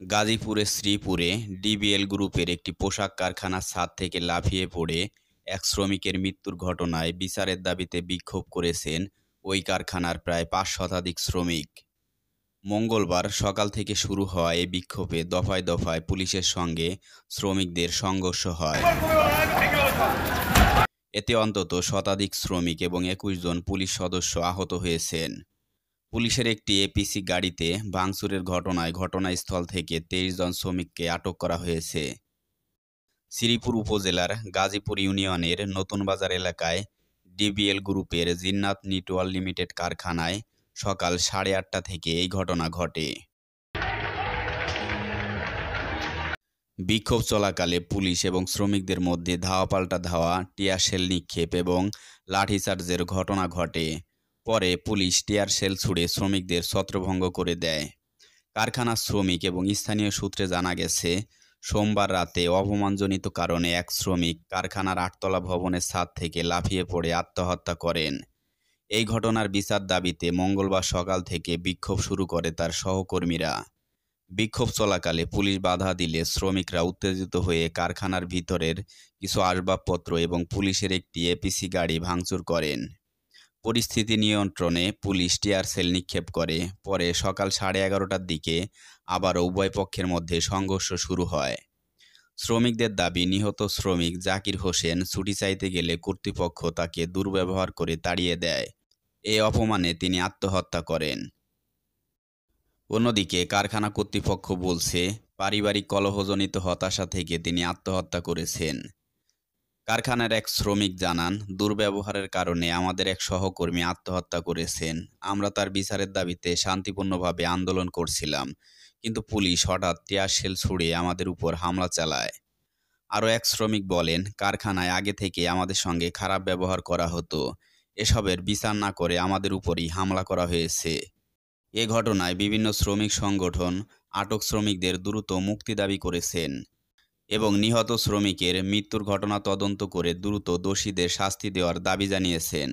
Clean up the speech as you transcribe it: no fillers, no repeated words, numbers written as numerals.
গাজীপুরের শ্রীপুরে ডিবিএল গ্রুপের একটি পোশাক কারখানার ছাদ থেকে লাফিয়ে পড়ে এক শ্রমিকের মৃত্যুর ঘটনায় বিচারের দাবিতে বিক্ষোভ করেছেন ওই কারখানার প্রায় ৫ শতাধিক শ্রমিক। মঙ্গলবার সকাল থেকে শুরু হওয়া এই বিক্ষোভে দফায় দফায় পুলিশের সঙ্গে শ্রমিকদের সংঘর্ষ হয়। এতে অন্তত শতাধিক শ্রমিক এবং ২১ জন পুলিশ সদস্য আহত হয়েছেন। পুলিশের একটি এপিসি গাড়িতে ভাঙচুরের ঘটনায় ঘটনাস্থল থেকে ২৩ জন শ্রমিককে আটক করা হয়েছে। শ্রীপুর উপজেলার গাজীপুর ইউনিয়নের নতুন বাজার এলাকায় ডিবিএল গ্রুপের জিন্নাত নিটওয়াল লিমিটেড কারখানায় সকাল ৮:৩০ থেকে এই ঘটনা ঘটে। বিক্ষোভ চলাকালে পুলিশ এবং শ্রমিকদের মধ্যে ধাওয়া পাল্টা ধাওয়া, টিয়ার শেল নিক্ষেপ এবং লাঠিচার্জের ঘটনা ঘটে। পরে পুলিশ টিয়ার শেল ছুড়ে শ্রমিকদের ছত্রভঙ্গ করে দেয়। কারখানার শ্রমিক এবং স্থানীয় সূত্রে জানা গেছে, সোমবার রাতে অপমানজনিত কারণে এক শ্রমিক কারখানার ৮তলা ভবনের ছাদ থেকে লাফিয়ে পড়ে আত্মহত্যা করেন। এই ঘটনার বিচার দাবিতে মঙ্গলবার সকাল থেকে বিক্ষোভ শুরু করে তার সহকর্মীরা। বিক্ষোভ চলাকালে পুলিশ বাধা দিলে শ্রমিকরা উত্তেজিত হয়ে কারখানার ভিতরের কিছু আসবাবপত্র এবং পুলিশের একটি এপিসি গাড়ি ভাঙচুর করেন। পরিস্থিতি নিয়ন্ত্রণে পুলিশ টিয়ার সেল নিক্ষেপ করে। পরে সকাল 11:30টার দিকে আবারও উভয় পক্ষের মধ্যে সংঘর্ষ শুরু হয়। শ্রমিকদের দাবি, নিহত শ্রমিক জাকির হোসেন ছুটি চাইতে গেলে কর্তৃপক্ষ তাকে দুর্ব্যবহার করে তাড়িয়ে দেয়। এই অপমানে তিনি আত্মহত্যা করেন। অন্যদিকে কারখানা কর্তৃপক্ষ বলছে, পারিবারিক কলহজনিত হতাশা থেকে তিনি আত্মহত্যা করেছেন। কারখানার এক শ্রমিক জানান, দুর্ব্যবহারের কারণে আমাদের এক সহকর্মী আত্মহত্যা করেছেন। আমরা তার বিচারের দাবিতে শান্তিপূর্ণভাবে আন্দোলন করছিলাম, কিন্তু পুলিশ হঠাৎ টিয়ার শেল ছুড়ে আমাদের উপর হামলা চালায়। আরও এক শ্রমিক বলেন, কারখানায় আগে থেকে আমাদের সঙ্গে খারাপ ব্যবহার করা হতো। এসবের বিচার না করে আমাদের উপরই হামলা করা হয়েছে। এ ঘটনায় বিভিন্ন শ্রমিক সংগঠন আটক শ্রমিকদের দ্রুত মুক্তি দাবি করেছেন এবং নিহত শ্রমিকের মৃত্যুর ঘটনা তদন্ত করে দ্রুত দোষীদের শাস্তি দেওয়ার দাবি জানিয়েছেন।